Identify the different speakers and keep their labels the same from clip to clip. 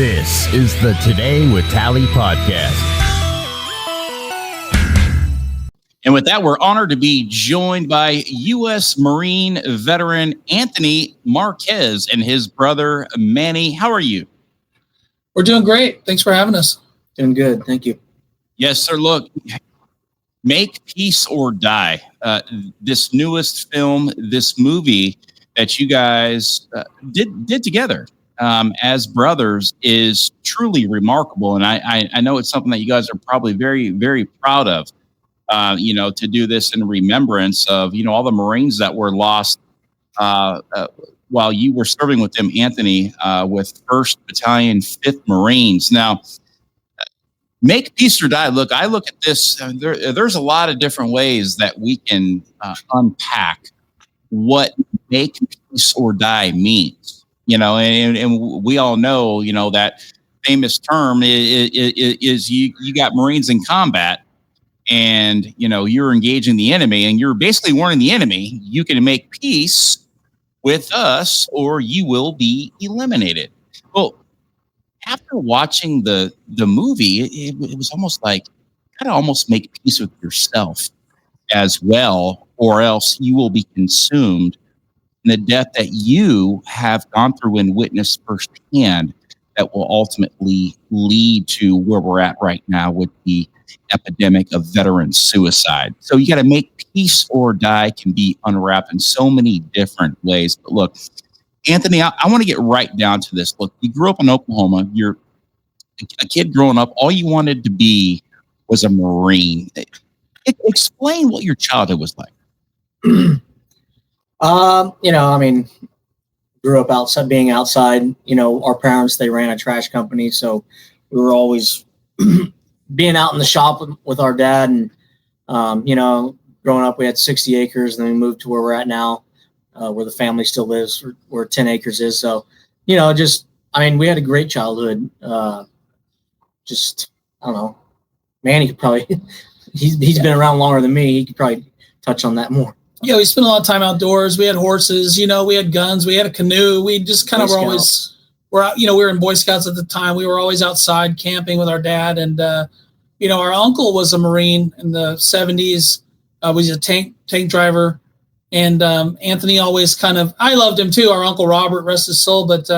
Speaker 1: This is the Today with Tally podcast. And with that, we're honored to be joined by U.S. Marine veteran Anthony Marquez and his brother Manny. How are you?
Speaker 2: We're doing great. Thanks for having us.
Speaker 3: Doing good. Thank you.
Speaker 1: Yes, sir. Look, Make Peace or Die. This newest film, this movie that you guys did together as brothers is truly remarkable. And I know it's something that you guys are probably very, very proud of, to do this in remembrance of, all the Marines that were lost while you were serving with them, Anthony, with 1st Battalion, 5th Marines. Now, Make Peace or Die. Look, I look at this. There's a lot of different ways that we can unpack what make peace or die means. And we all know, that famous term is you got Marines in combat, and you're engaging the enemy, and you're basically warning the enemy, you can make peace with us, or you will be eliminated. Well, after watching the movie, it was almost like almost make peace with yourself as well, or else you will be consumed in the death that you have gone through and witnessed firsthand that will ultimately lead to where we're at right now with the epidemic of veteran suicide. So you got to make peace or die can be unwrapped in so many different ways. But look, Anthony, I want to get right down to this. Look, you grew up in Oklahoma. You're a kid growing up. All you wanted to be was a Marine. Explain what your childhood was like.
Speaker 3: Grew up outside, being outside. Our parents, they ran a trash company, so we were always being out in the shop with our dad. And growing up, we had 60 acres, and then we moved to where we're at now. Where the family still lives, where 10 acres is. So, we had a great childhood. I don't know. Manny could probably, he's been around longer than me. He could probably touch on that more.
Speaker 2: Yeah, we spent a lot of time outdoors. We had horses, we had guns, we had a canoe. We just kind of were always, we were in Boy Scouts at the time. We were always outside camping with our dad. And, our uncle was a Marine in the 70s. Was a tank driver. And Anthony always I loved him too, our Uncle Robert, rest his soul. But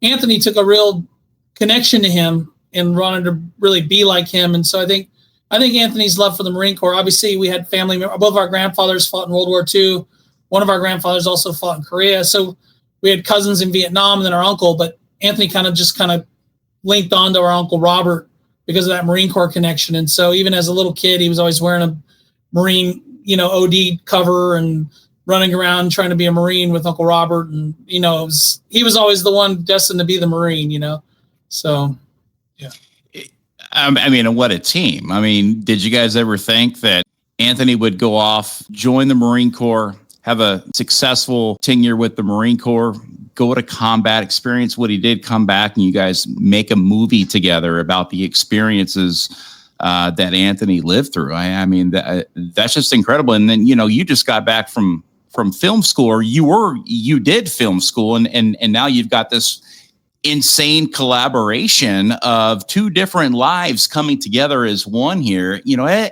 Speaker 2: Anthony took a real connection to him and wanted to really be like him. And so I think Anthony's love for the Marine Corps, obviously we had family, both of our grandfathers fought in World War II. One of our grandfathers also fought in Korea. So we had cousins in Vietnam and then our uncle, but Anthony kind of linked on to our Uncle Robert because of that Marine Corps connection. And so even as a little kid, he was always wearing a Marine OD cover and running around trying to be a Marine with Uncle Robert. And, he was always the one destined to be the Marine, So, yeah.
Speaker 1: And what a team. Did you guys ever think that Anthony would go off, join the Marine Corps, have a successful tenure with the Marine Corps, go to combat, experience what he did, come back, and you guys make a movie together about the experiences that Anthony lived through? That's just incredible. And then, you just got back from film school, or you did film school, and now you've got this insane collaboration of two different lives coming together as one here,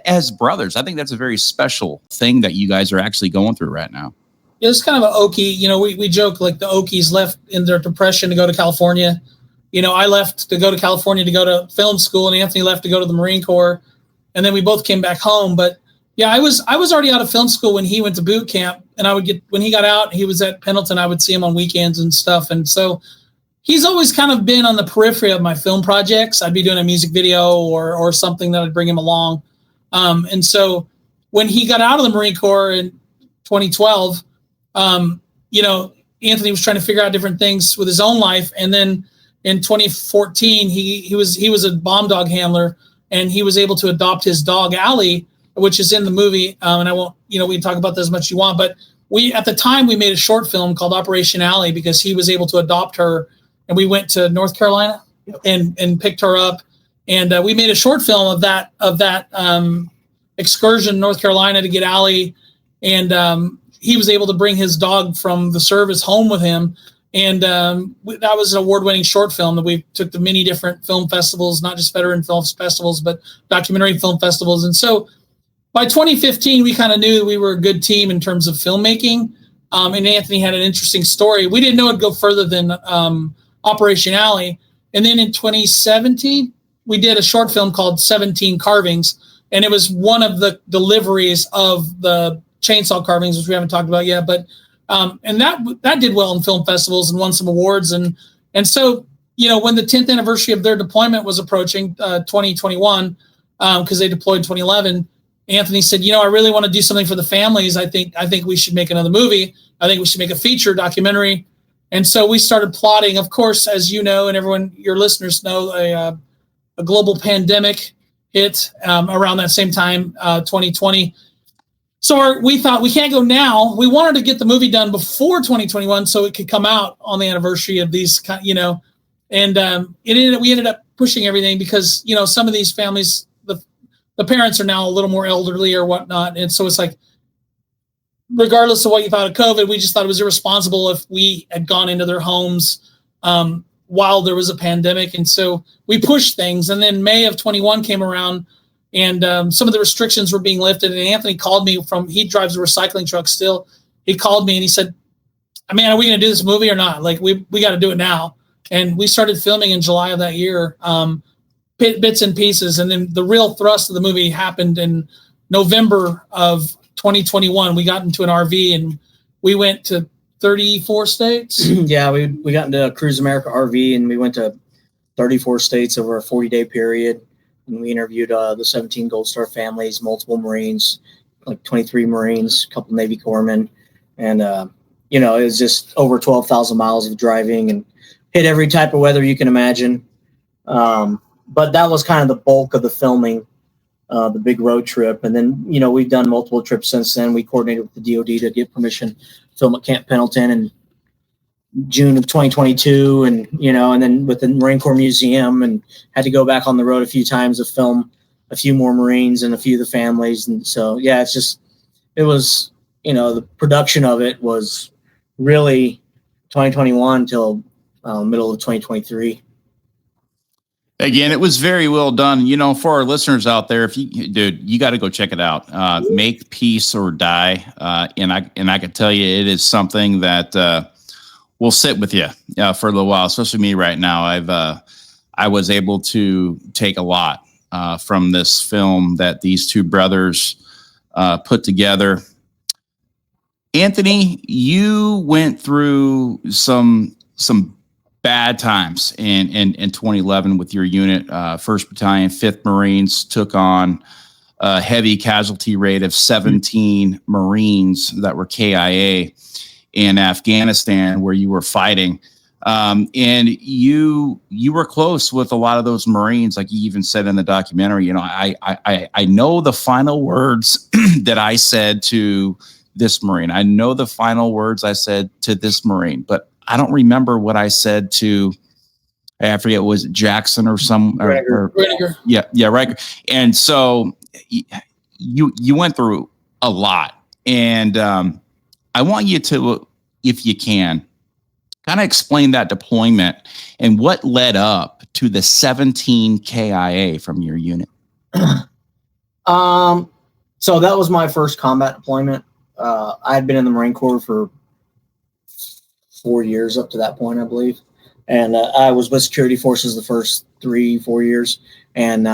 Speaker 1: as brothers. I think that's a very special thing that you guys are actually going through right now.
Speaker 2: Yeah, it's kind of an Okie, we joke like the Okies left in their depression to go to California. I left to go to California to go to film school, and Anthony left to go to the Marine Corps, and then we both came back home. But yeah, I was already out of film school when he went to boot camp, and when he got out, he was at Pendleton. I would see him on weekends and stuff, and so he's always kind of been on the periphery of my film projects. I'd be doing a music video or something that I'd bring him along, and so when he got out of the Marine Corps in 2012, Anthony was trying to figure out different things with his own life, and then in 2014, he was a bomb dog handler, and he was able to adopt his dog Allie, which is in the movie. And I won't, we can talk about this as much as you want, but at the time we made a short film called Operation Allie because he was able to adopt her, and we went to North Carolina and picked her up, and we made a short film of that excursion in North Carolina to get Allie, and he was able to bring his dog from the service home with him. And that was an award-winning short film that we took to many different film festivals, not just veteran film festivals, but documentary film festivals. And so by 2015, we kind of knew we were a good team in terms of filmmaking. And Anthony had an interesting story. We didn't know it'd go further than Operation Alley. And then in 2017, we did a short film called 17 Carvings. And it was one of the deliveries of the chainsaw carvings, which we haven't talked about yet. But and that did well in film festivals and won some awards. And so, when the 10th anniversary of their deployment was approaching, 2021, because they deployed 2011, Anthony said, I really want to do something for the families. I think we should make another movie. I think we should make a feature documentary. And so we started plotting. Of course, as you know, and everyone, your listeners know, a global pandemic hit around that same time, 2020. So we thought we can't go now. We wanted to get the movie done before 2021 so it could come out on the anniversary of these, and we ended up pushing everything because, some of these families, the parents are now a little more elderly or whatnot. And so it's like, regardless of what you thought of COVID, we just thought it was irresponsible if we had gone into their homes while there was a pandemic. And so we pushed things. And then May of 21 came around and some of the restrictions were being lifted. And Anthony called me he drives a recycling truck still. He called me and he said, man, are we going to do this movie or not? Like, we got to do it now. And we started filming in July of that year, bits and pieces. And then the real thrust of the movie happened in November of 2021. We got into an RV and we went to 34 states.
Speaker 3: Yeah, we got into a Cruise America RV and we went to 34 states over a 40-day period. And we interviewed the 17 Gold Star families, multiple Marines, like 23 Marines, a couple Navy corpsmen. And, it was just over 12,000 miles of driving and hit every type of weather you can imagine. But that was kind of the bulk of the filming, the big road trip. And then, we've done multiple trips since then. We coordinated with the DOD to get permission to film at Camp Pendleton in June of 2022. And, and then with the Marine Corps Museum, and had to go back on the road a few times to film a few more Marines and a few of the families. And so, yeah, it was, the production of it was really 2021 till middle of 2023.
Speaker 1: Again, it was very well done. For our listeners out there, you got to go check it out. Make Peace or Die. And I can tell you, it is something that will sit with you for a little while, especially me right now. I was able to take a lot from this film that these two brothers put together. Anthony, you went through some bad times in 2011 with your unit. 1st Battalion, 5th Marines took on a heavy casualty rate of 17 Marines that were KIA in Afghanistan, where you were fighting. And you were close with a lot of those Marines, like you even said in the documentary. I know the final words that I said to this Marine. I know the final words I said to this Marine, but I don't remember what I said to, I forget, was it Jackson or some?
Speaker 2: Ridiger.
Speaker 1: Yeah, right. And so you went through a lot, and I want you to, if you can, kind of explain that deployment and what led up to the 17 KIA from your unit.
Speaker 3: So that was my first combat deployment. I had been in the Marine Corps for 4 years up to that point, I believe. And I was with security forces the first 3-4 years. And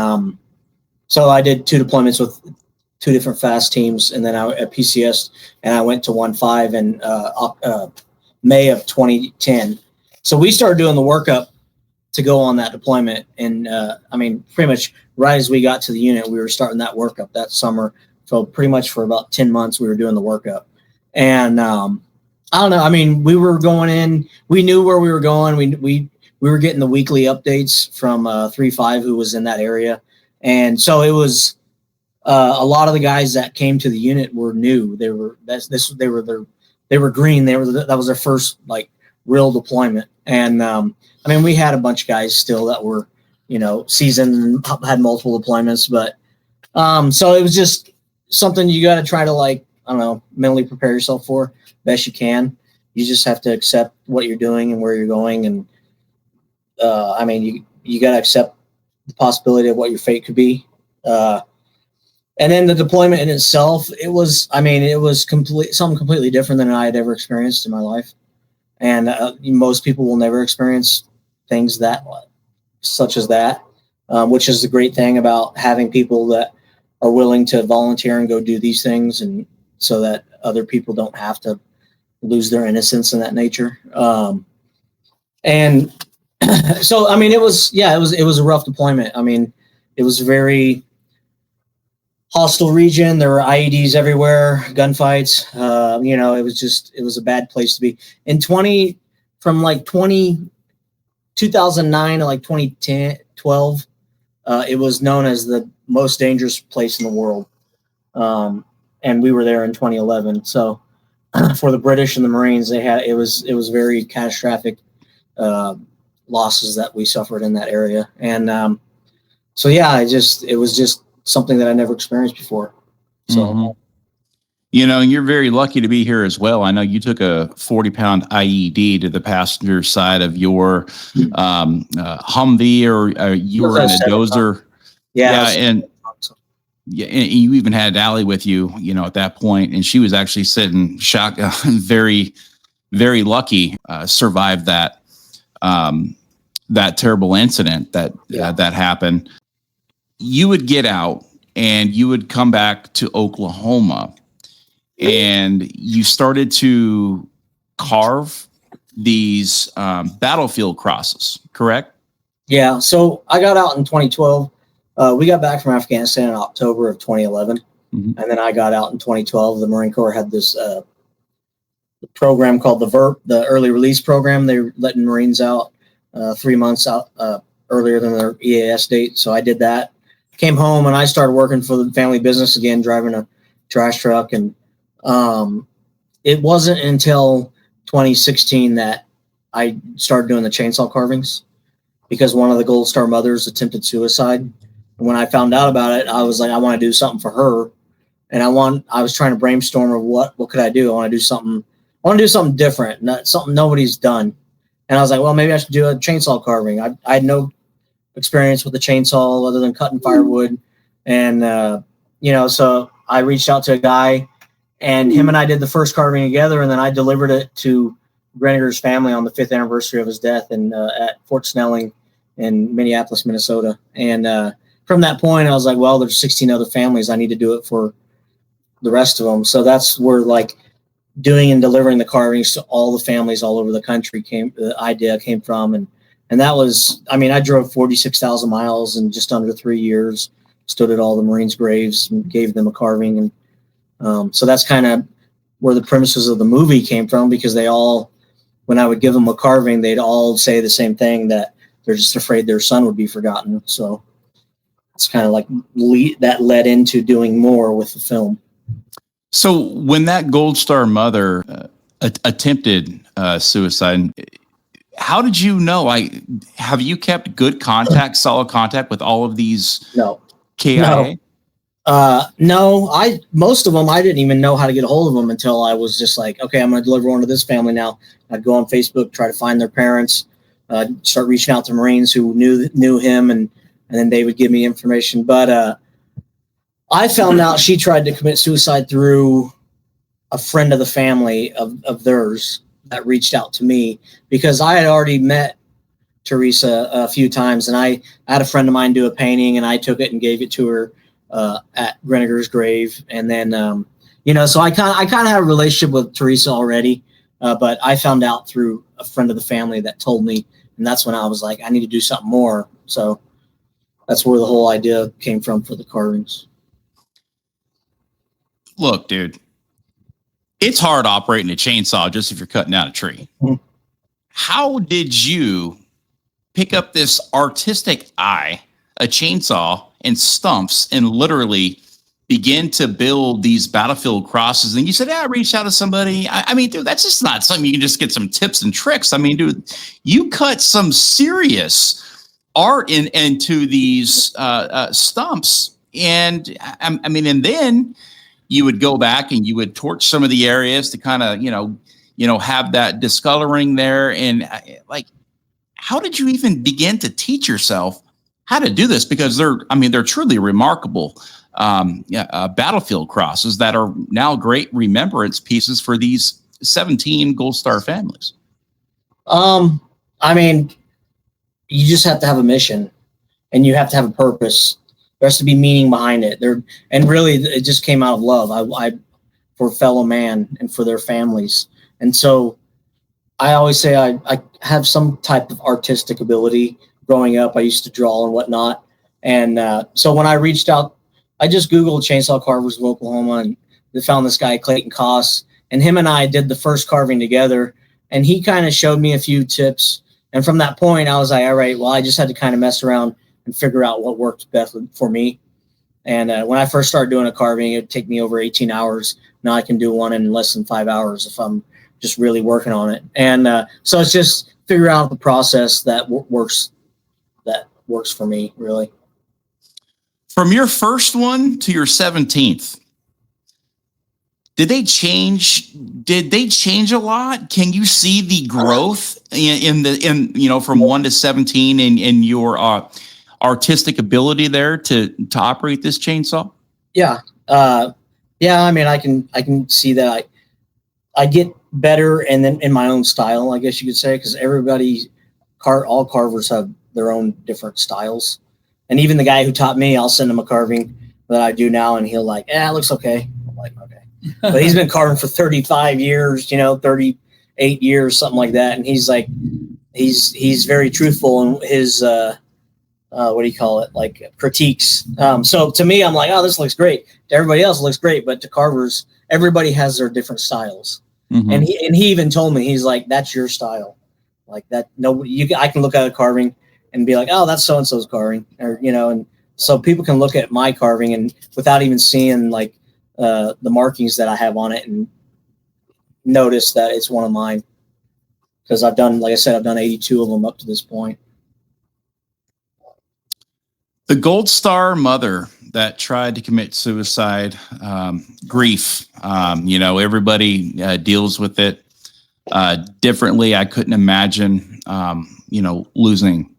Speaker 3: so I did 2 deployments with 2 different fast teams. And then I at PCS, and I went to 1-5 in May of 2010. So we started doing the workup to go on that deployment. And pretty much right as we got to the unit, we were starting that workup that summer. So pretty much for about 10 months, we were doing the workup. And I don't know. I mean, we were going in. We knew where we were going. We were getting the weekly updates from 3-5, who was in that area, and so it was a lot of the guys that came to the unit were new. They were green. That was their first like real deployment. And we had a bunch of guys still that were seasoned and had multiple deployments, but so it was just something you got to try to mentally prepare yourself for best you can. you just have to accept what you're doing and where you're going. And I mean, you got to accept the possibility of what your fate could be. And then the deployment in itself, it was something completely different than I had ever experienced in my life. And most people will never experience things such as that, which is the great thing about having people that are willing to volunteer and go do these things, and so that other people don't have to lose their innocence in that nature. And so, I mean, it was a rough deployment. I mean, it was a very hostile region. There were IEDs everywhere, gunfights. It was a bad place to be. From 2009 to like 2012, it was known as the most dangerous place in the world. And we were there in 2011. So for the British and the Marines, it was very catastrophic losses that we suffered in that area. And it was just something that I never experienced before. So,
Speaker 1: you're very lucky to be here as well. I know you took a 40-pound IED to the passenger side of your Humvee, or you were in a dozer.
Speaker 3: Yeah.
Speaker 1: And you even had Allie with you, at that point, and she was actually sitting shotgun. Very, very lucky, survived that terrible incident that happened. You would get out and you would come back to Oklahoma, and you started to carve these battlefield crosses, correct?
Speaker 3: Yeah. So I got out in 2012. We got back from Afghanistan in October of 2011. And then I got out in 2012. The Marine Corps had this program called the VERP, the Early Release Program. They were letting Marines out 3 months out earlier than their EAS date. So I did that. Came home and I started working for the family business again, driving a trash truck. And it wasn't until 2016 that I started doing the chainsaw carvings, because one of the Gold Star mothers attempted suicide. And when I found out about it, I was like, I want to do something for her. And I was trying to brainstorm of what could I do? I want to do something different, not something nobody's done. And I was like, well, maybe I should do a chainsaw carving. I had no experience with the chainsaw other than cutting firewood. And, so I reached out to a guy, and him and I did the first carving together. And then I delivered it to Grenadiers family on the 5th anniversary of his death at Fort Snelling in Minneapolis, Minnesota. And from that point, I was like, well, there's 16 other families. I need to do it for the rest of them. So that's where doing and delivering the carvings to all the families all over the country the idea came from. And that was, I drove 46,000 miles in just under 3 years, stood at all the Marines' graves and gave them a carving. And so that's kind of where the premises of the movie came from, because they all, when I would give them a carving, they'd all say the same thing, that they're just afraid their son would be forgotten. So it's kind of like that led into doing more with the film.
Speaker 1: So when that Gold Star mother attempted suicide, how did you know? Have you kept good contact, solid contact with all of these?
Speaker 3: No.
Speaker 1: KIA?
Speaker 3: No. Most of them, I didn't even know how to get a hold of them until I was just like, okay, I'm going to deliver one to this family now. I'd go on Facebook, try to find their parents, start reaching out to Marines who knew him, and then they would give me information. But I found out she tried to commit suicide through a friend of the family of theirs that reached out to me, because I had already met Teresa a few times, and I had a friend of mine do a painting, and I took it and gave it to her at Grenadier's grave. And then, so I kind of had a relationship with Teresa already, but I found out through a friend of the family that told me, and that's when I was like, I need to do something more. So that's where the whole idea came from for the carvings.
Speaker 1: Look, dude, it's hard operating a chainsaw just if you're cutting down a tree. Mm-hmm. How did you pick up this artistic eye, a chainsaw and stumps, and literally begin to build these battlefield crosses? And you said, I reached out to somebody. I mean, dude, that's just not something you can just get some tips and tricks. I mean, dude, you cut some serious art into these stumps. And and then you would go back and you would torch some of the areas to kind of, have that discoloring there. And like, how did you even begin to teach yourself how to do this? Because they're truly remarkable battlefield crosses that are now great remembrance pieces for these 17 Gold Star families.
Speaker 3: I mean, you just have to have a mission, and you have to have a purpose. There has to be meaning behind it. And really, it just came out of love. I for fellow man and for their families. And so I always say I have some type of artistic ability. Growing up, I used to draw and whatnot. And so when I reached out, I just Googled chainsaw carvers of Oklahoma and found this guy, Clayton Koss. And him and I did the first carving together. And he kind of showed me a few tips. And from that point, I was like, all right, well, I just had to kind of mess around and figure out what worked best for me. And when I first started doing a carving, it would take me over 18 hours. Now I can do one in less than 5 hours if I'm just really working on it. And so it's just figure out the process that works for me, really.
Speaker 1: From your first one to your 17th, did they change a lot? Can you see the growth in from 1 to 17 in your artistic ability there to operate this chainsaw?
Speaker 3: Yeah. I mean, I can see that I get better and then in my own style, I guess you could say, because all carvers have their own different styles. And even the guy who taught me, I'll send him a carving that I do now, and he'll like, it looks okay. I'm like, okay. But he's been carving for 35 years, 38 years, something like that. And he's like, he's very truthful in his, what do you call it? Like critiques. So to me, I'm like, oh, this looks great. To everybody else, it looks great. But to carvers, everybody has their different styles. Mm-hmm. And he even told me, he's like, that's your style. Like that. I can look at a carving and be like, oh, that's so-and-so's carving, or, and so people can look at my carving and without even seeing like the markings that I have on it and notice that it's one of mine. Because I've done 82 of them up to this point.
Speaker 1: The Gold Star mother that tried to commit suicide, grief, everybody deals with it differently. I couldn't imagine, losing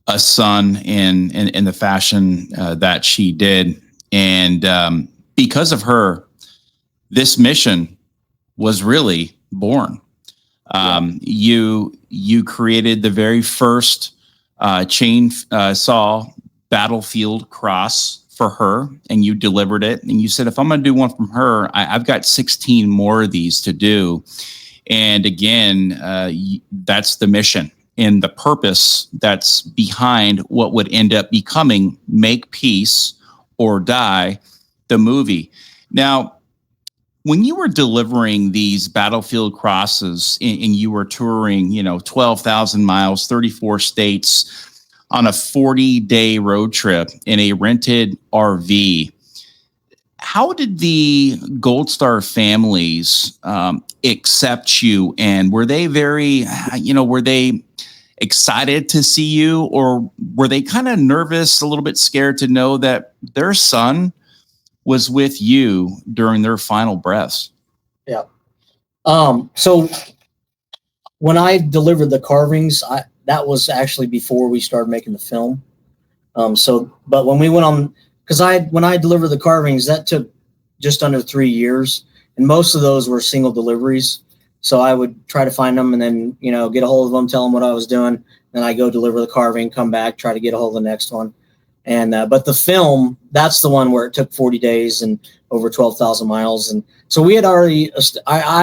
Speaker 1: a son in the fashion that she did. And because of her, this mission was really born. You created the very first chainsaw battlefield cross for her, and you delivered it. And you said, if I'm going to do one from her, I've got 16 more of these to do. And again, that's the mission and the purpose that's behind what would end up becoming Make Peace or Die, the movie. Now, when you were delivering these battlefield crosses and you were touring, 12,000 miles, 34 states on a 40-day road trip in a rented RV, how did the Gold Star families accept you? And were they were they excited to see you, or were they kind of nervous, a little bit scared to know that their son was with you during their final breaths?
Speaker 3: Yeah. So when I delivered the carvings, that was actually before we started making the film. But when we went on, when I delivered the carvings, that took just under 3 years, and most of those were single deliveries. So I would try to find them and then, get a hold of them, tell them what I was doing. Then I go deliver the carving, come back, try to get a hold of the next one. And, but the film, that's the one where it took 40 days and over 12,000 miles. And so I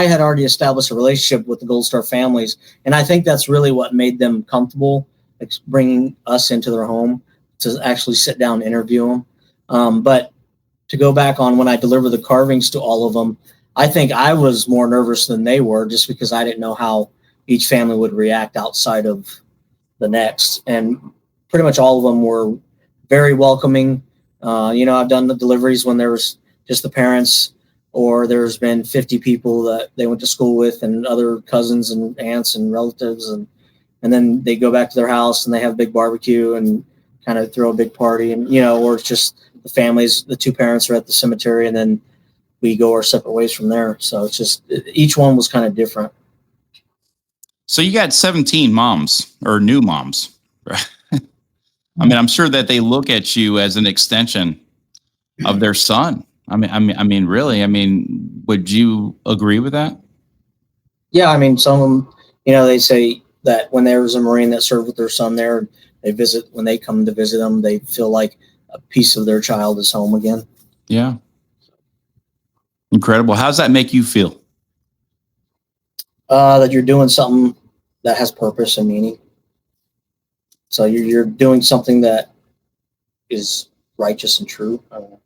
Speaker 3: had already established a relationship with the Gold Star families. And I think that's really what made them comfortable bringing us into their home to actually sit down and interview them. But to go back on when I delivered the carvings to all of them, I think I was more nervous than they were, just because I didn't know how each family would react outside of the next. And pretty much all of them were very welcoming. I've done the deliveries when there was just the parents, or there's been 50 people that they went to school with and other cousins and aunts and relatives. And then they go back to their house and they have a big barbecue and kind of throw a big party, and, or it's just the families, the two parents are at the cemetery, and then we go our separate ways from there. So it's just, each one was kind of different.
Speaker 1: So you got 17 moms or new moms, right? I mean, I'm sure that they look at you as an extension of their son. I mean, really, would you agree with that?
Speaker 3: Yeah. I mean, some of them, they say that when there was a Marine that served with their son there, when they come to visit them, they feel like a piece of their child is home again.
Speaker 1: Yeah. Incredible. How does that make you feel?
Speaker 3: That you're doing something that has purpose and meaning. So you're doing something that is righteous and true. I don't know.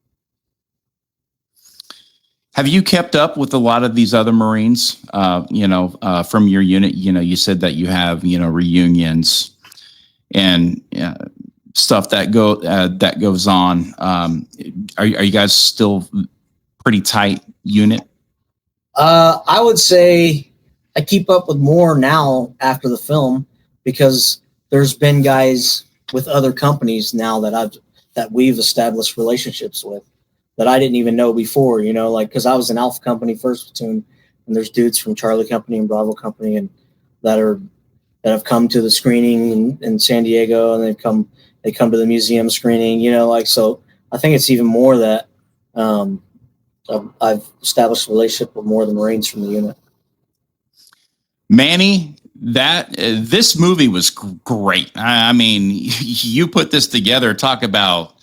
Speaker 1: Have you kept up with a lot of these other Marines, from your unit? You said that you have, reunions and stuff that goes on. Are you guys still pretty tight unit?
Speaker 3: I would say I keep up with more now after the film, because there's been guys with other companies now that we've established relationships with that I didn't even know before, because I was in Alpha Company, First Platoon, and there's dudes from Charlie Company and Bravo Company and that have come to the screening in San Diego, and they come to the museum screening, so I think it's even more that I've established a relationship with more of the Marines from the unit.
Speaker 1: Manny, this movie was great. I mean, you put this together. Talk about,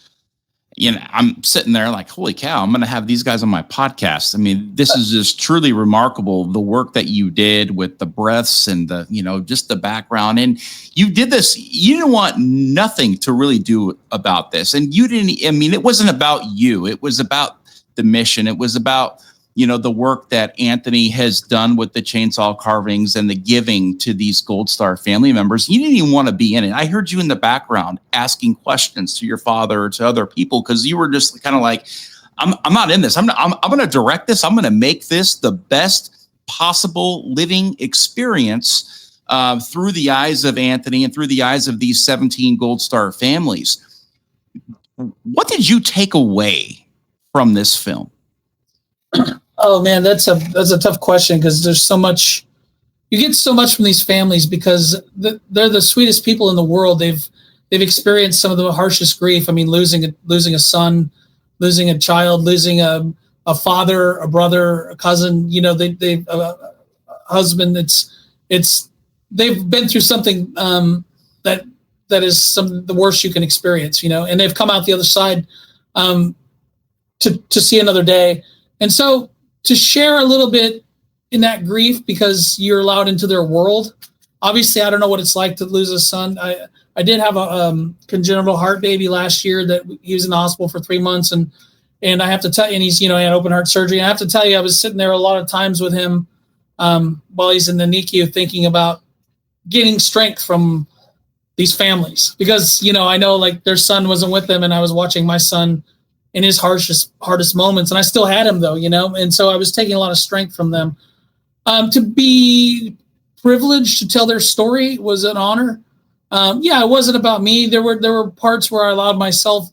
Speaker 1: I'm sitting there like, holy cow, I'm going to have these guys on my podcast. I mean, this is just truly remarkable. The work that you did with the breaths and the, just the background. And you did this, you didn't want nothing to really do about this. And it wasn't about you. It was about the mission. It was about, the work that Anthony has done with the chainsaw carvings and the giving to these Gold Star family members. You didn't even want to be in it. I heard you in the background asking questions to your father or to other people, because you were just kind of like, I'm not in this. I'm going to direct this. I'm going to make this the best possible living experience through the eyes of Anthony and through the eyes of these 17 Gold Star families. What did you take away from this film?
Speaker 2: Oh man, that's a tough question, because there's so much. You get so much from these families because they're the sweetest people in the world. They've experienced some of the harshest grief. I mean, losing a son, losing a child, losing a father, a brother, a cousin. They a husband. It's they've been through something that is the worst you can experience. And they've come out the other side to see another day. And so to share a little bit in that grief, because you're allowed into their world. Obviously, I don't know what it's like to lose a son. I did have a congenital heart baby last year that he was in the hospital for 3 months. And I have to tell you, and he's, he had open heart surgery. And I have to tell you, I was sitting there a lot of times with him while he's in the NICU, thinking about getting strength from these families, because, I know like their son wasn't with them, and I was watching my son in his hardest moments. And I still had him though, and so I was taking a lot of strength from them. To be privileged to tell their story was an honor. It wasn't about me. There were parts where I allowed myself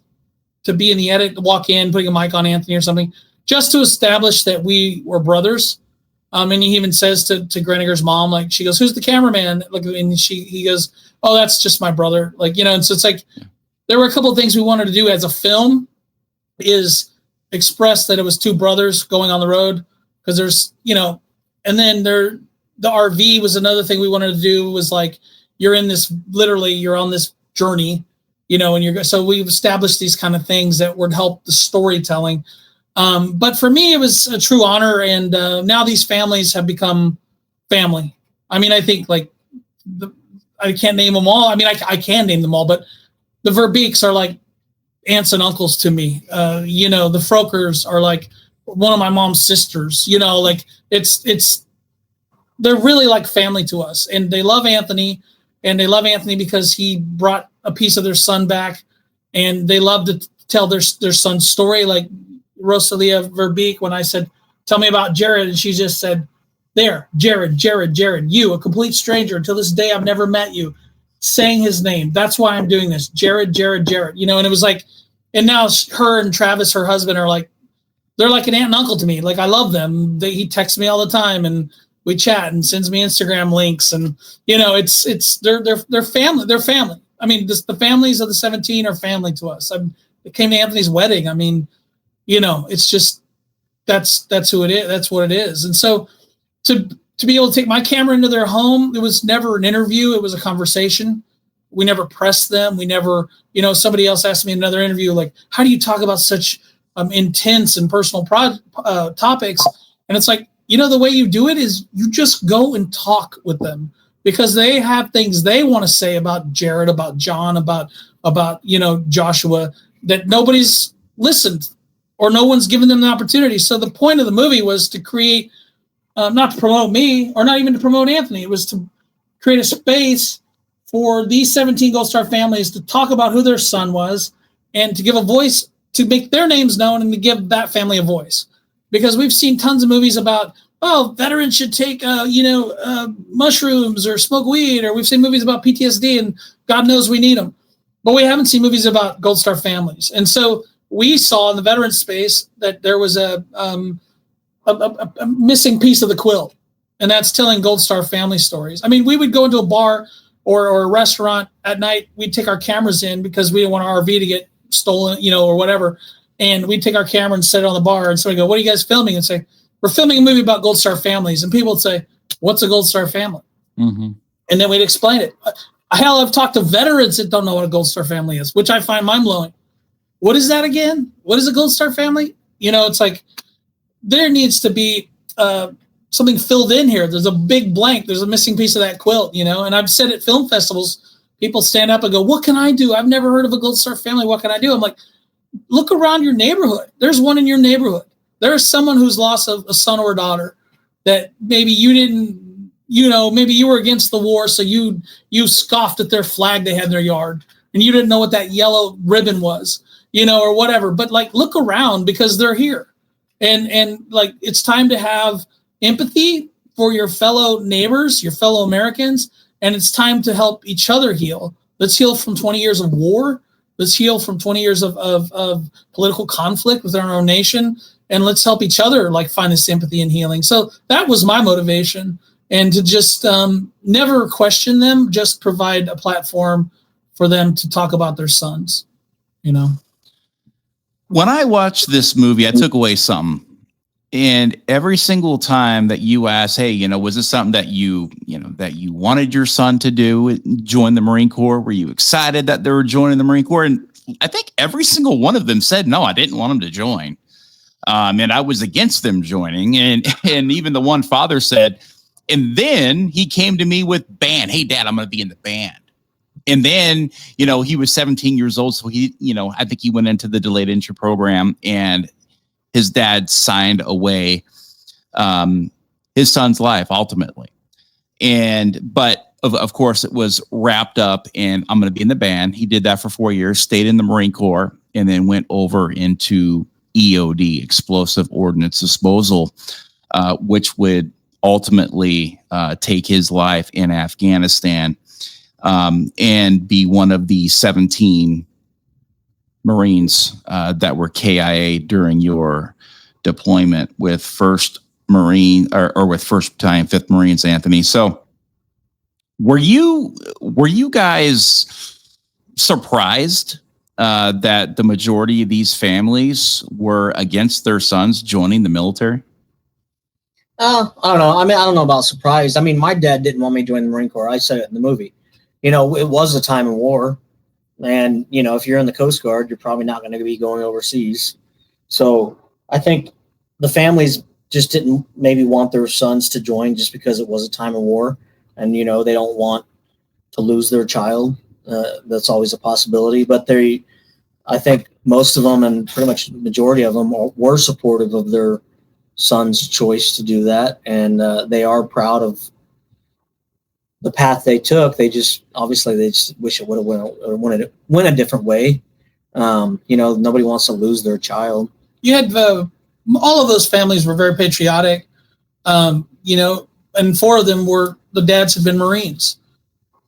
Speaker 2: to be in the edit, walk in, putting a mic on Anthony or something, just to establish that we were brothers. And he even says to Greniger's mom, like, she goes, "Who's the cameraman?" Like, and he goes, "Oh, that's just my brother." Like, and so it's like, there were a couple of things we wanted to do as a film, is express that it was two brothers going on the road, because there's, and then the RV was another thing we wanted to do, was like, you're on this journey, and so we've established these kind of things that would help the storytelling. But for me, it was a true honor. And now these families have become family. I mean, I think like I can't name them all. I mean, I can name them all, but the Verbeeks are like aunts and uncles to me. The Frokers are like one of my mom's sisters. Like they're really like family to us, and they love Anthony, because he brought a piece of their son back, and they love to tell their son's story. Like Rosalia Verbeek, when I said, "Tell me about Jared," and she just said, "There, Jared, you, a complete stranger. Until this day, I've never met you," saying his name. That's why I'm doing this. Jared. And it was like, and now her and Travis, her husband, are like they're like an aunt and uncle to me. Like I love them. He texts me all the time and we chat and sends me Instagram links. And, you know, they're family. They're family. I mean, the families of the 17 are family to us. It came to Anthony's wedding. I mean, you know, it's just, that's who it is. That's what it is. And so to be able to take my camera into their home, it was never an interview. It was a conversation. We never pressed them. We never, you know, somebody else asked me in another interview, like, how do you talk about such intense and personal topics? And it's like, you know, the way you do it is you just go and talk with them because they have things they want to say about Jared, about John, about, you know, Joshua, that nobody's listened or no one's given them the opportunity. So the point of the movie was to create, not to promote me or not even to promote Anthony. It was to create a space for these 17 Gold Star families to talk about who their son was and to give a voice, to make their names known and to give that family a voice. Because we've seen tons of movies about, oh, veterans should take, mushrooms or smoke weed, or we've seen movies about PTSD and God knows we need them. But we haven't seen movies about Gold Star families. And so we saw in the veteran space that there was a missing piece of the quilt, and that's telling Gold Star family stories. I mean, we would go into a bar or a restaurant at night. We'd take our cameras in because we didn't want our RV to get stolen, you know, or whatever. And we'd take our camera and set it on the bar. And so we go, what are you guys filming? And say, we're filming a movie about Gold Star families. And people would say, what's a Gold Star family? Mm-hmm. And then we'd explain it. Hell, I've talked to veterans that don't know what a Gold Star family is, which I find mind-blowing. What is that again? What is a Gold Star family? You know, it's like there needs to be something filled in here. There's a big blank. There's a missing piece of that quilt, you know. And I've said at film festivals, people stand up and go, what can I do? I've never heard of a Gold Star family. What can I do? I'm like, look around your neighborhood. There's one in your neighborhood. There's someone who's lost a son or a daughter that maybe you didn't, you know, maybe you were against the war, so you scoffed at their flag they had in their yard, and you didn't know what that yellow ribbon was, you know, or whatever. But like, look around because they're here. And like, it's time to have empathy for your fellow neighbors, your fellow Americans, and it's time to help each other heal. Let's heal from 20 years of war. Let's heal from 20 years of political conflict within our own nation, and let's help each other like find this empathy and healing. So that was my motivation, and to just never question them, just provide a platform for them to talk about their sons, you know.
Speaker 1: When I watched this movie, I took away something. And every single time that you ask, hey, you know, was this something that you wanted your son to do, join the Marine Corps? Were you excited that they were joining the Marine Corps? And I think every single one of them said, no, I didn't want him to join. And I was against them joining. And even the one father said, and then he came to me with band. Hey, Dad, I'm going to be in the band. And then, you know, he was 17 years old. So he, you know, I think he went into the delayed entry program, and his dad signed away his son's life ultimately. But of course it was wrapped up in, I'm going to be in the band. He did that for 4 years, stayed in the Marine Corps, and then went over into EOD, explosive ordnance disposal, which would ultimately take his life in Afghanistan, and be one of the 17 Marines that were KIA during your deployment with 1st Marine or with 1st Battalion, 5th Marines, Anthony. So were you guys surprised that the majority of these families were against their sons joining the military?
Speaker 3: I don't know. I mean, I don't know about surprised. I mean, my dad didn't want me to join the Marine Corps. I said it in the movie. You know, it was a time of war. And, you know, if you're in the Coast Guard, you're probably not going to be going overseas. So I think the families just didn't maybe want their sons to join just because it was a time of war. And, you know, they don't want to lose their child. That's always a possibility. But I think most of them, and pretty much the majority of them, were supportive of their son's choice to do that. And they are proud of the path they took. They just wish it would have went a different way. You know, nobody wants to lose their child.
Speaker 2: You had all of those families were very patriotic, you know, and 4 of them the dads had been Marines,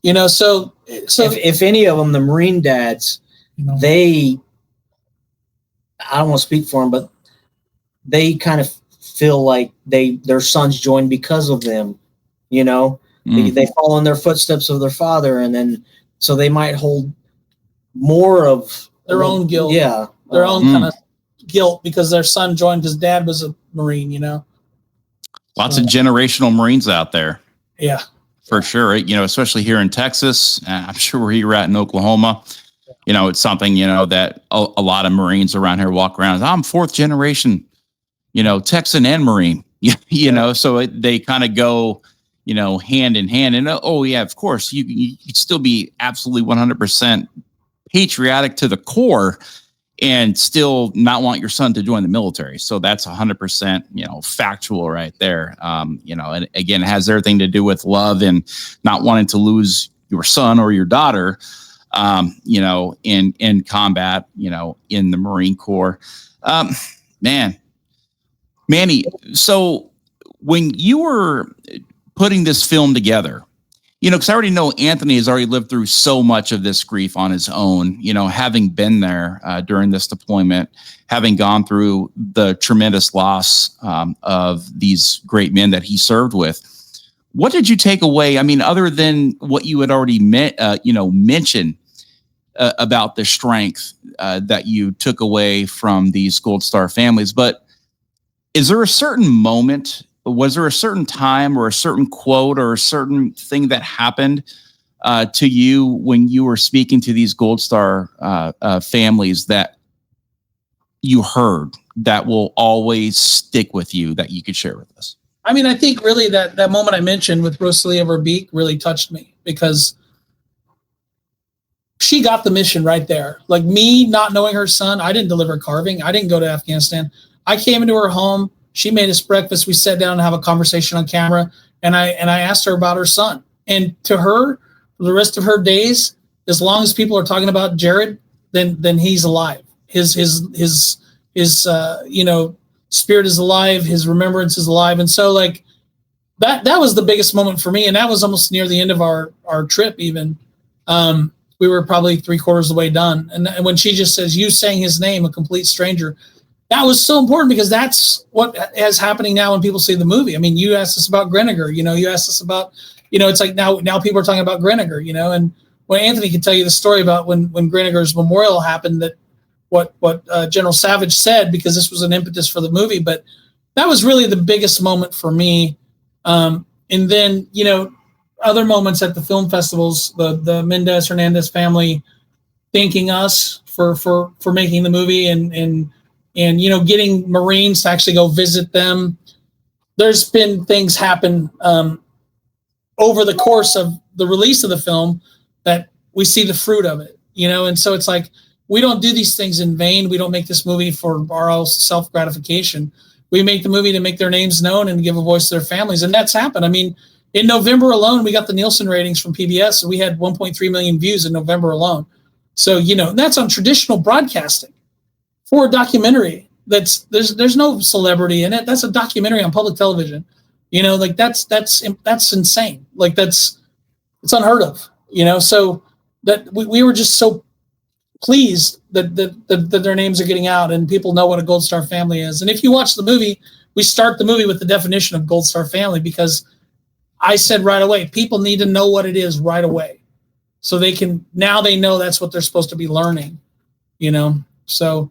Speaker 2: you know, so
Speaker 3: if any of them, the Marine dads, you know, I don't want to speak for them, but they kind of feel like their sons joined because of them, you know. They follow in their footsteps of their father, and then so they might hold more of
Speaker 2: their own guilt, their own kind of guilt because their son joined because dad was a Marine, you know.
Speaker 1: Lots of generational Marines out there.
Speaker 2: Yeah,
Speaker 1: for sure. You know, especially here in Texas. I'm sure where you're at in Oklahoma. You know, it's something, you know, that a lot of Marines around here walk around. I'm fourth generation, you know, Texan and Marine. You know, so they kind of go, you know, hand in hand. And oh yeah, of course, you could still be absolutely 100% patriotic to the core and still not want your son to join the military. So that's 100%, you know, factual right there. You know, and again, it has everything to do with love and not wanting to lose your son or your daughter, you know, in combat, you know, in the Marine Corps. Man, Manny, so when you were putting this film together, you know, because I already know Anthony has already lived through so much of this grief on his own, you know, having been there during this deployment, having gone through the tremendous loss of these great men that he served with. What did you take away? I mean, other than what you had already you know, mentioned about the strength that you took away from these Gold Star families, but is there a certain moment? Was there a certain time or a certain quote or a certain thing that happened to you when you were speaking to these Gold Star families that you heard that will always stick with you that you could share with us?
Speaker 2: I mean, I think really that moment I mentioned with Rosalia Verbeek really touched me because she got the mission right there. Like me not knowing her son, I didn't deliver carving. I didn't go to Afghanistan. I came into her home. She made us breakfast. We sat down and have a conversation on camera. And I asked her about her son. And to her, for the rest of her days, as long as people are talking about Jared, then he's alive. His you know, spirit is alive. His remembrance is alive. And so like that was the biggest moment for me. And that was almost near the end of our trip even. We were probably 3/4 of the way done. And when she just says, you saying his name, a complete stranger, that was so important because that's what is happening now when people see the movie. I mean, you asked us about Greniger, you know, you asked us about, you know, it's like now people are talking about Greniger, you know, and when Anthony can tell you the story about when Greniger's memorial happened, that what General Savage said, because this was an impetus for the movie, but that was really the biggest moment for me. And then, you know, other moments at the film festivals, the Mendez Hernandez family thanking us for making the movie and, you know, getting Marines to actually go visit them. There's been things happen over the course of the release of the film that we see the fruit of it, you know? And so it's like, we don't do these things in vain. We don't make this movie for our own self-gratification. We make the movie to make their names known and give a voice to their families. And that's happened. I mean, in November alone, we got the Nielsen ratings from PBS. And we had 1.3 million views in November alone. So, you know, that's on traditional broadcasting. For a documentary there's no celebrity in it. That's a documentary on public television. You know, like that's insane. Like it's unheard of, you know? So that we were just so pleased that their names are getting out and people know what a Gold Star family is. And if you watch the movie, we start the movie with the definition of Gold Star family because I said right away, people need to know what it is right away. So they know that's what they're supposed to be learning, you know? So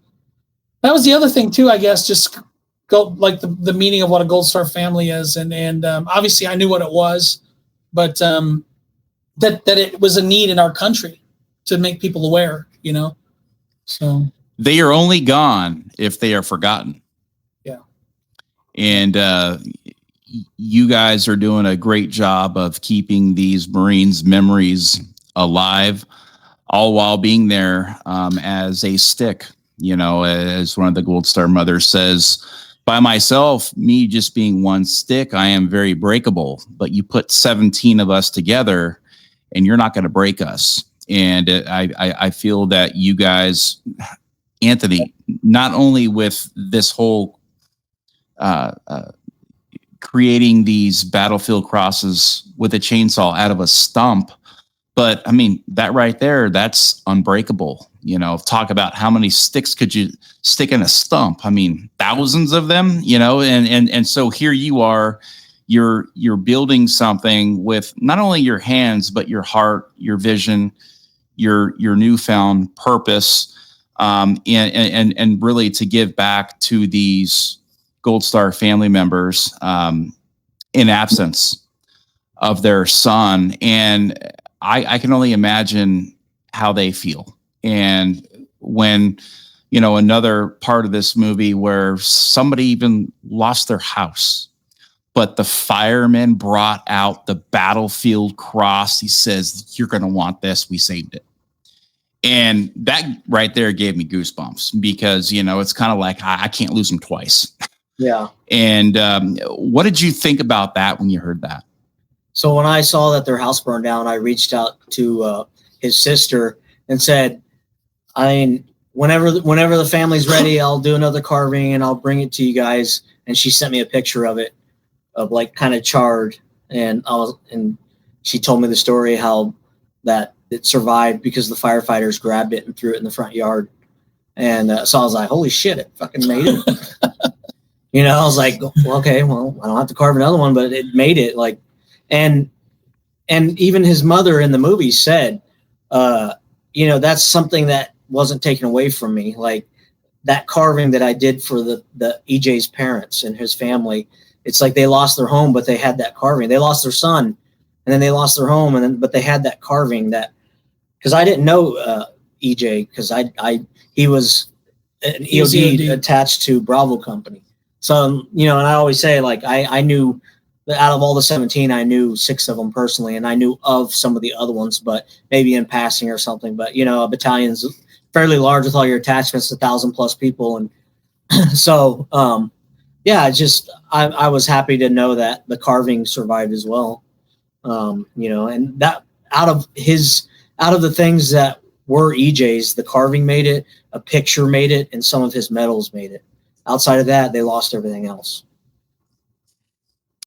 Speaker 2: that was the other thing too, I guess, just go like the meaning of what a Gold Star family is. And obviously I knew what it was, but that it was a need in our country to make people aware, you know? So
Speaker 1: they are only gone if they are forgotten.
Speaker 2: Yeah.
Speaker 1: And you guys are doing a great job of keeping these Marines' memories alive, all while being there as a stick. You know, as one of the Gold Star mothers says, by myself, me just being one stick, I am very breakable. But you put 17 of us together and you're not going to break us. And I feel that you guys, Anthony, not only with this whole creating these battlefield crosses with a chainsaw out of a stump, but I mean, that right there, that's unbreakable. talk about how many sticks could you stick in a stump? I mean, thousands of them, and so here you are, you're building something with not only your hands, but your heart, your vision, your newfound purpose, and really to give back to these Gold Star family members in absence of their son. And I can only imagine how they feel. And when, another part of this movie where somebody even lost their house, but the fireman brought out the battlefield cross. He says, "You're going to want this. We saved it." And that right there gave me goosebumps because, it's kind of like, I can't lose him twice.
Speaker 3: Yeah.
Speaker 1: And what did you think about that when you heard that?
Speaker 3: So when I saw that their house burned down, I reached out to his sister and said, whenever the family's ready, I'll do another carving and I'll bring it to you guys. And she sent me a picture of it, of like kind of charred. And she told me the story how that it survived because the firefighters grabbed it and threw it in the front yard. And so I was like, holy shit, it fucking made it. I was like, well, okay, well, I don't have to carve another one, but it made it. Like, and even his mother in the movie said, that's something that wasn't taken away from me. Like that carving that I did for the EJ's parents and his family, it's like they lost their home, but they had that carving. They lost their son, and then they lost their home, but they had that carving that, because I didn't know EJ, because he was an EOD attached to Bravo Company. So, and I always say, like, I knew that out of all the 17, I knew 6 of them personally, and I knew of some of the other ones, but maybe in passing or something. But, a battalion's fairly large with all your attachments, 1,000+ people. And so, I was happy to know that the carving survived as well. And that out of the things that were EJ's, the carving made it, a picture made it, and some of his medals made it. Outside of that, they lost everything else.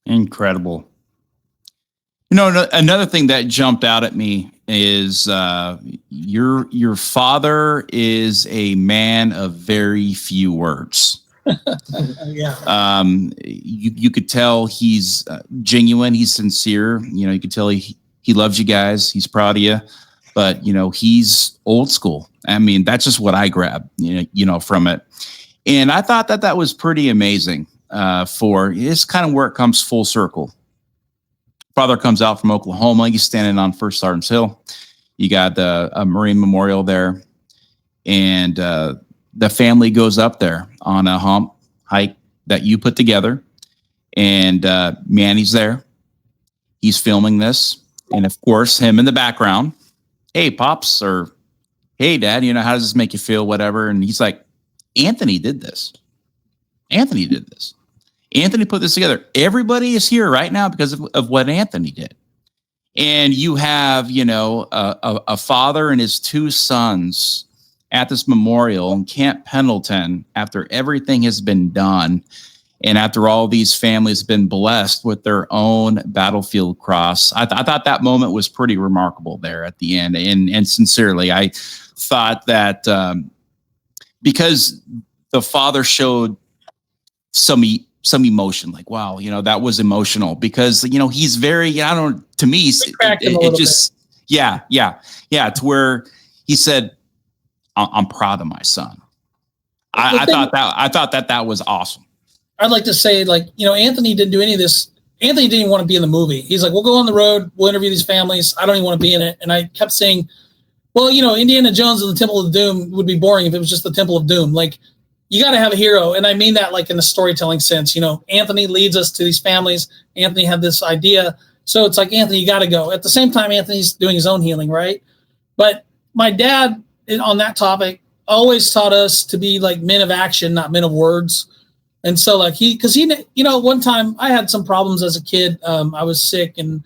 Speaker 1: Incredible. Another thing that jumped out at me is your father is a man of very few words.
Speaker 2: Yeah.
Speaker 1: You could tell he's genuine. He's sincere. You could tell he loves you guys. He's proud of you. But he's old school. I mean, that's just what I grabbed. From it. And I thought that was pretty amazing. For this kind of where it comes full circle. Father comes out from Oklahoma. He's standing on First Sergeant's Hill. You got a Marine Memorial there, and the family goes up there on a hike that you put together. And Manny's there. He's filming this, and of course, him in the background. Hey, pops, or hey, dad. How does this make you feel? Whatever. And he's like, Anthony did this. Anthony did this. Anthony put this together. Everybody is here right now because of what Anthony did. And you have, a father and his 2 sons at this memorial in Camp Pendleton after everything has been done. And after all these families have been blessed with their own battlefield cross. I thought that moment was pretty remarkable there at the end. And sincerely, I thought that because the father showed some emotion, like, wow, that was emotional because, he's very, to me, it just, yeah. To where he said, I'm proud of my son. I thought that was awesome.
Speaker 2: I'd like to say, like, Anthony didn't do any of this. Anthony didn't even want to be in the movie. He's like, we'll go on the road. We'll interview these families. I don't even want to be in it. And I kept saying, well, Indiana Jones and the Temple of Doom would be boring if it was just the Temple of Doom. Like, you got to have a hero. And I mean that like in the storytelling sense. Anthony leads us to these families. Anthony had this idea. So it's like, Anthony, you got to go. At the same time, Anthony's doing his own healing, right? But my dad, on that topic, always taught us to be like men of action, not men of words. And so like one time I had some problems as a kid. I was sick and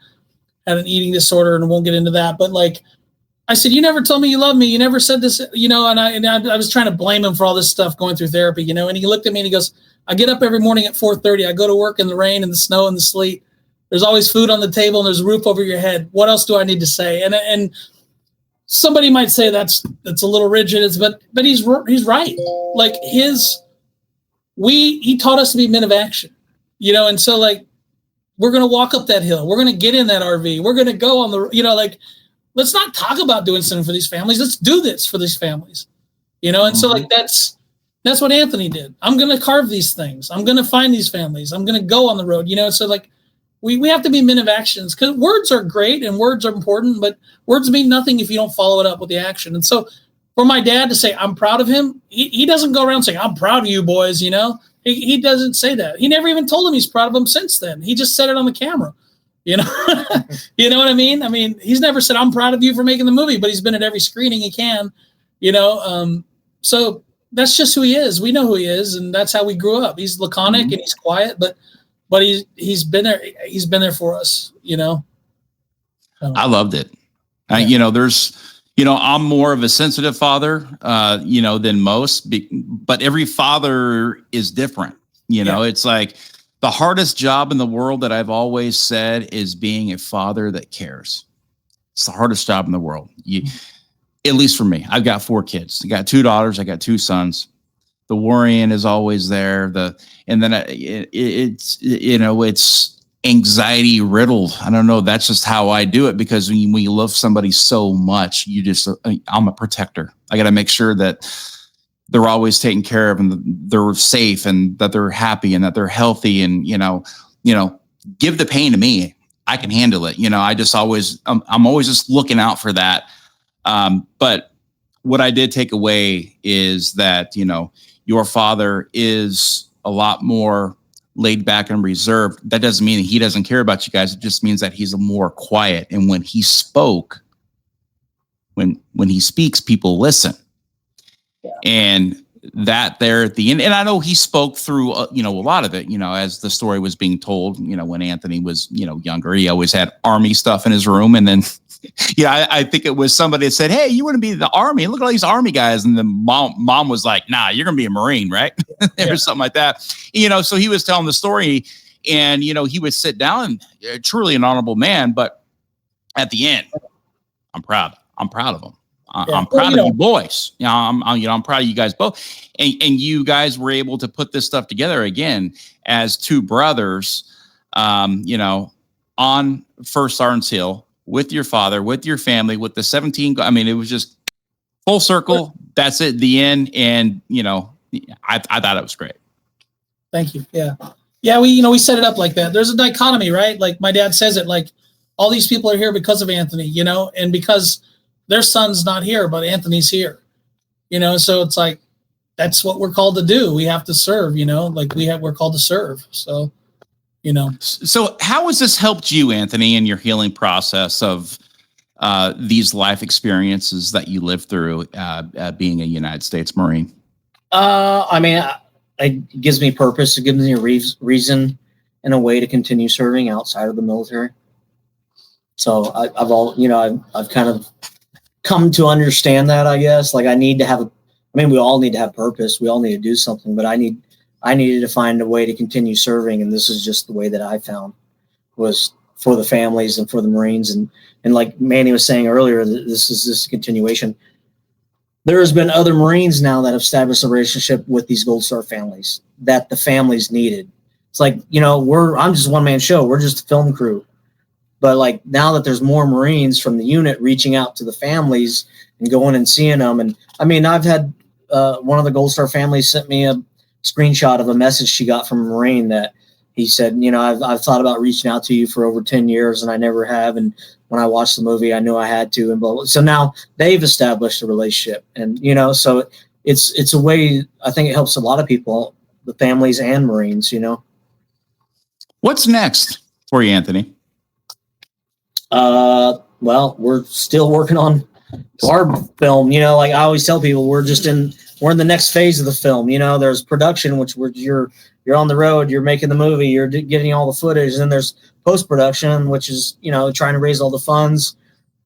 Speaker 2: had an eating disorder, and I won't get into that. But like, I said, you never told me you loved me. You never said this, and I was trying to blame him for all this stuff going through therapy, and he looked at me and he goes, I get up every morning at 4:30. I go to work in the rain and the snow and the sleet. There's always food on the table and there's a roof over your head. What else do I need to say? And somebody might say that's a little rigid, but he's right. Like he taught us to be men of action, you know, and so like we're gonna walk up that hill, we're gonna get in that RV, we're gonna go on the, you know, like let's not talk about doing something for these families. Let's do this for these families, you know, and so like that's what Anthony did. I'm gonna carve these things. I'm gonna find these families. I'm gonna go on the road, you know. So like we have to be men of actions, because words are great and words are important, but words mean nothing if you don't follow it up with the action. And so for my dad to say, I'm proud of him, he doesn't go around saying, I'm proud of you boys, you know, he doesn't say that. He never even told him he's proud of him since then. He just said it on the camera, you know, you know what I mean? I mean, he's never said, I'm proud of you for making the movie, but he's been at every screening he can, you know? So that's just who he is. We know who he is. And that's how we grew up. He's laconic and he's quiet, but he's been there. He's been there for us, you know.
Speaker 1: I loved it. You know, I'm more of a sensitive father, you know, than most, but every father is different. You know, it's like the hardest job in the world that I've always said is being a father that cares. It's the hardest job in the world. At least for me. I've got 4 kids. I got 2 daughters. I got 2 sons. The worrying is always there. And then it's, you know, it's anxiety riddled. I don't know. That's just how I do it, because when you love somebody so much, I'm a protector. I got to make sure that they're always taken care of and they're safe and that they're happy and that they're healthy, and, you know, give the pain to me. I can handle it. You know, I'm always just looking out for that. But what I did take away is that, you know, your father is a lot more laid back and reserved. That doesn't mean that he doesn't care about you guys. It just means that he's more quiet. And when he spoke, when he speaks, people listen. Yeah. And that there at the end, and I know he spoke through, you know, a lot of it, you know, as the story was being told, you know, when Anthony was, you know, younger, he always had Army stuff in his room. And then, yeah, I think it was somebody that said, hey, you want to be the Army? Look at all these Army guys. And the mom was like, nah, you're going to be a Marine, right? Or something like that. You know, so he was telling the story, and, you know, he would sit down, truly an honorable man. But at the end, I'm proud of him. I'm proud of you boys. You know, I'm proud of you guys both. And you guys were able to put this stuff together again as 2 brothers, you know, on First Sergeant's Hill, with your father, with your family, with the 17. I mean, it was just full circle. That's it. The end. And, you know, I thought it was great.
Speaker 2: Thank you. Yeah. Yeah. We set it up like that. There's a dichotomy, right? Like my dad says it, like all these people are here because of Anthony, you know, and because their son's not here, but Anthony's here, you know? So it's like, that's what we're called to do. We have to serve, you know, like we're called to serve. So, you know.
Speaker 1: So how has this helped you, Anthony, in your healing process of these life experiences that you lived through being a United States Marine?
Speaker 3: I mean, it gives me purpose. It gives me a reason and a way to continue serving outside of the military. So I've kind of come to understand that, I guess. Like I need to have we all need to have purpose. We all need to do something, but I needed to find a way to continue serving. And this is just the way that I found, was for the families and for the Marines. And like Manny was saying earlier, this is continuation. There has been other Marines now that have established a relationship with these Gold Star families that the families needed. It's like, you know, I'm just a one-man show. We're just a film crew. But like now that there's more Marines from the unit reaching out to the families and going and seeing them. And I mean, I've had one of the Gold Star families sent me a screenshot of a message she got from a Marine that he said, you know, I've thought about reaching out to you for over 10 years and I never have. And when I watched the movie, I knew I had to, and blah, blah. So now they've established a relationship, and, you know, so it's a way, I think it helps a lot of people, the families and Marines, you know.
Speaker 1: What's next for you, Anthony?
Speaker 3: Well, we're still working on our film, you know, like I always tell people, we're in the next phase of the film. You know, there's production, which you're on the road, you're making the movie, you're getting all the footage. And then there's post-production, which is, you know, trying to raise all the funds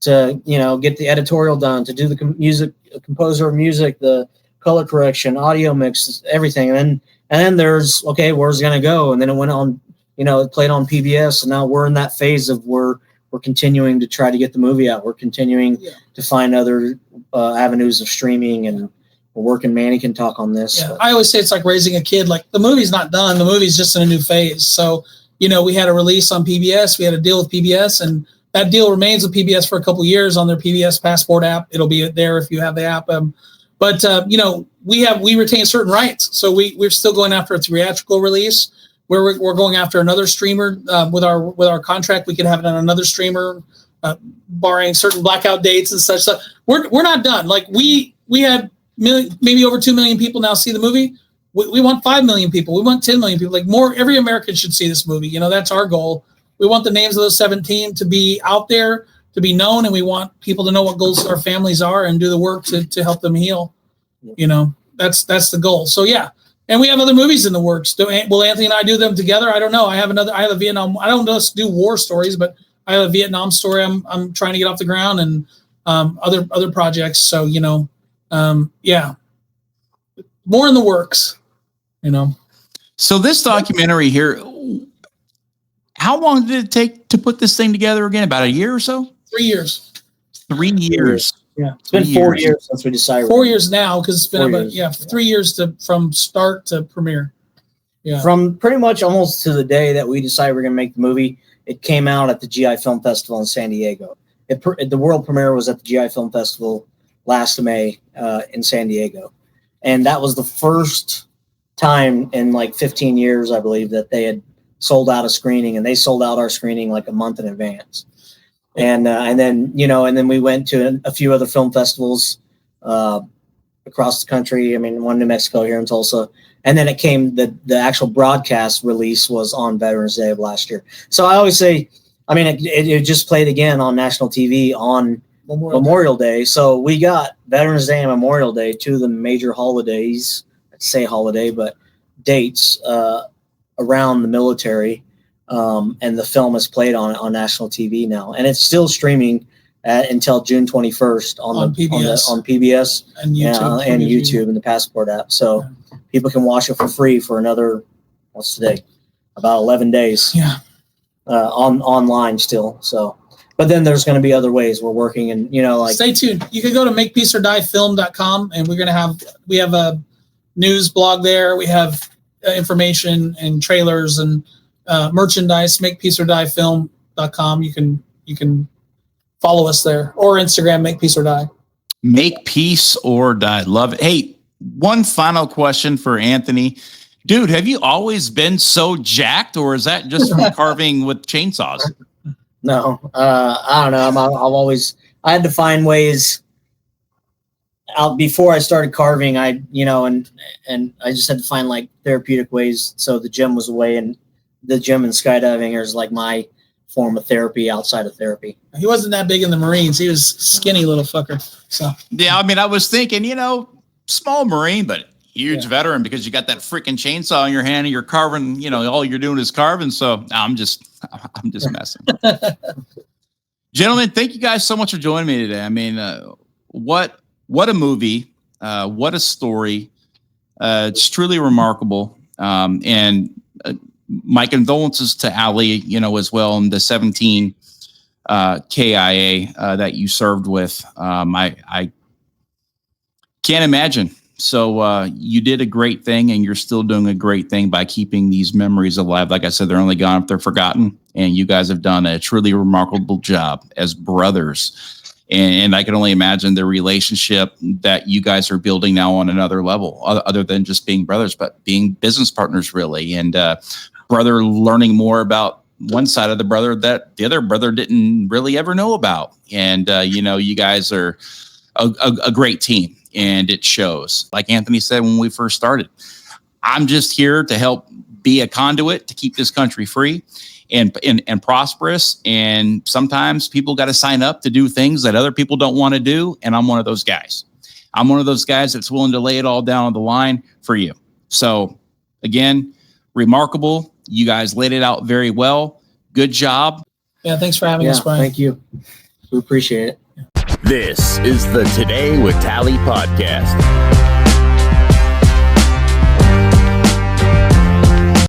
Speaker 3: to, you know, get the editorial done, to do the music, composer of music, the color correction, audio mix, everything. And then there's, okay, where's it going to go? And then it went on, you know, it played on PBS. And now we're in that phase of we're we're continuing to try to get the movie out. We're continuing to find other avenues of streaming, and we're working. Manny can talk on this.
Speaker 2: Yeah. I always say it's like raising a kid. Like, the movie's not done. The movie's just in a new phase. So, we had a release on PBS. We had a deal with PBS, and that deal remains with PBS for a couple of years on their PBS Passport app. It'll be there if you have the app. But we retain certain rights. So we're still going after a theatrical release, where we're going after another streamer with our contract. We could have it on another streamer, barring certain blackout dates and such. So we're not done. Like, we had maybe over 2 million people now see the movie. We want 5 million people. We want 10 million people. Like, more, every American should see this movie. That's our goal. We want the names of those 17 to be out there, to be known, and we want people to know what Gold Star families are and do the work to help them heal. That's the goal. So yeah. And we have other movies in the works. Will Anthony and I do them together? I don't know. I have a Vietnam. I don't just do war stories, but I have a Vietnam story I'm trying to get off the ground, and other projects. So, yeah, more in the works,
Speaker 1: So this documentary here, how long did it take to put this thing together again? About a year or so?
Speaker 2: 3 years.
Speaker 1: 3 years.
Speaker 3: Yeah, it's been 4 years since we decided.
Speaker 2: 4 years now, because it's been about 3 years from start to premiere. Yeah,
Speaker 3: from pretty much almost to the day that we decided we're going to make the movie. It came out at the GI Film Festival in San Diego. The world premiere was at the GI Film Festival last May in San Diego, and that was the first time in like 15 years, I believe, that they had sold out a screening, and they sold out our screening like a month in advance. And then we went to a few other film festivals across the country. I mean, one in New Mexico, here in Tulsa. And then it came, the actual broadcast release was on Veterans Day of last year. So I always say, I mean, it just played again on national TV on Memorial Day. So we got Veterans Day and Memorial Day, two of the major holidays, I'd say holiday, but dates around the military. And the film is played on national TV now, and it's still streaming until June 21st on PBS
Speaker 2: and YouTube,
Speaker 3: and YouTube and the Passport app. So people can watch it for free for another, what's today, about 11 days.
Speaker 2: Yeah,
Speaker 3: online still. So, but then there's going to be other ways we're working, and
Speaker 2: stay tuned. You can go to makepeaceordiefilm.com, and we have a news blog there. We have information and trailers and merchandise. Makepeaceordiefilm.com. You can follow us there, or Instagram, Make Peace or Die.
Speaker 1: Make Peace or Die. Love it. Hey, one final question for Anthony. Dude, have you always been so jacked, or is that just from carving with chainsaws?
Speaker 3: No, I don't know. I had to find ways out before I started carving. And I just had to find like therapeutic ways. So the gym was away, and the gym and skydiving is like my form of therapy outside of therapy.
Speaker 2: He wasn't that big in the Marines. He was skinny little fucker. So
Speaker 1: yeah, I mean, I was thinking, small Marine, but huge veteran, because you got that freaking chainsaw in your hand and you're carving, all you're doing is carving. So I'm just messing. Gentlemen, thank you guys so much for joining me today. I mean, what a movie, what a story. It's truly remarkable. And my condolences to Ali, as well, and the 17 KIA that you served with. I can't imagine. So you did a great thing, and you're still doing a great thing by keeping these memories alive. Like I said, they're only gone if they're forgotten, and you guys have done a truly remarkable job as brothers. And I can only imagine the relationship that you guys are building now on another level, other than just being brothers, but being business partners, really. And brother learning more about one side of the brother that the other brother didn't really ever know about. And, you guys are a great team, and it shows. Like Anthony said when we first started, I'm just here to help be a conduit to keep this country free and prosperous. And sometimes people got to sign up to do things that other people don't want to do. And I'm one of those guys. I'm one of those guys that's willing to lay it all down on the line for you. So again, remarkable. You guys laid it out very well. Good job.
Speaker 2: Yeah. Thanks for having us, Brian.
Speaker 3: Thank you. We appreciate it.
Speaker 4: This is the Today with Tally podcast.